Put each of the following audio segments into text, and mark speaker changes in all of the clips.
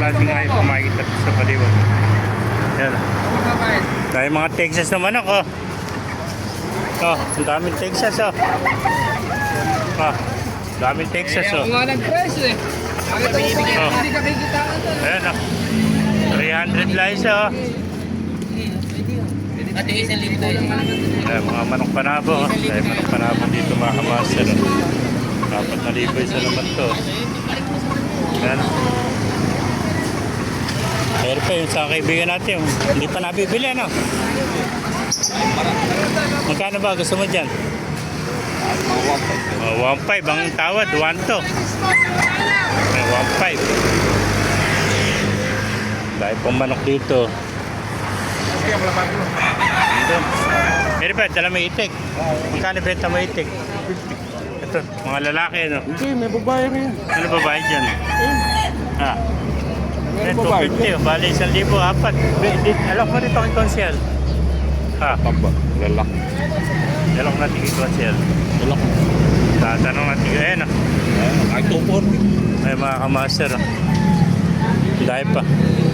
Speaker 1: natin ngayon kung makikita sa paliwan. Yan. Dahil mga Texas na manok, oh. Oh, ang daming Texas, oh. Oh, daming Texas, oh.
Speaker 2: Kung nga nag-presyo eh. Hindi ka kikitaan to.
Speaker 1: Ayan, oh. 300 lang isa, oh.
Speaker 2: At isang libo yung
Speaker 1: Ayan, mga manok panabo, oh. Dahil manok panabo dito mga kamaster, oh. 4,000 isa naman to. Ayan. Pero pa yung sa kaibigan natin, hindi pa nabibili, ano? Magkano ba gusto mo dyan? 1.5 ang tawad, 1.2. 1.5. Dahil pong manok dito. Dito. Pero pa, dala may itik. Magkano benta mo itik? 50. Ito, mga lalaki, ano?
Speaker 3: Hindi, may babae rin.
Speaker 1: Ano babae dyan? Ah.
Speaker 3: May
Speaker 1: 250,
Speaker 3: babae.
Speaker 1: bali 1,000, apat. Alam mo rito kay Consiel. Ha?
Speaker 3: Pamba, lalak.
Speaker 1: Alam natin kay Consiel.
Speaker 3: Lalak.
Speaker 1: Tatanong natin, ayan,
Speaker 3: Ay, 240.
Speaker 1: ay mga kamaster, oh. Dahil pa.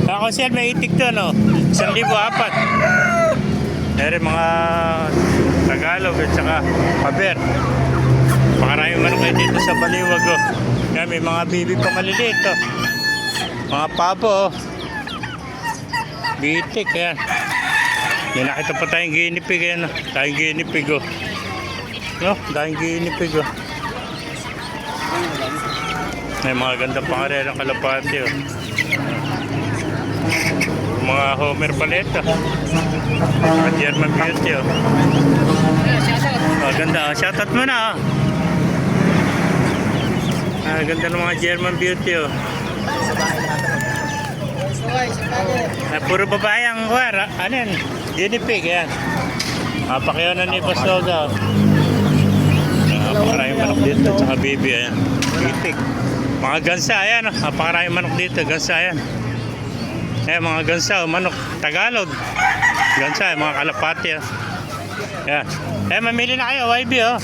Speaker 1: Consiel, may itik to, no? 1,000, apat. Pero mga Tagalog at saka paber. Pakarami manok kayo dito sa Baliwag, oh. Kaya may mga bibi pa maliliit, oh. Mga pabo, oh. Bitik, yan. May nakita pa tayong ginipig, yan, oh. Tayong ginipig, oh. No, tayong ginipig, oh. May mga ganda pangarel ang kalapati, oh. Mga Homer paleta. Mga German beauty, oh. Oh, ganda, oh. Shoutout mo na, oh. Ah, ganda ng mga German beauty, oh. Puro babae ang kuwara. Ano yan? Ginipig, yan. Pakyaw na ni Pastoga. Napakaraming manok dito. Tsaka baby, ayan. Ginipig. Mga gansa, ayan. Napakaraming manok dito. Gansa, ayan. Ayan, mga gansa, manok. Tagalog. Gansa, mga kalapati, oh. Ayan. Ayan, mamili na kayo, YB, oh.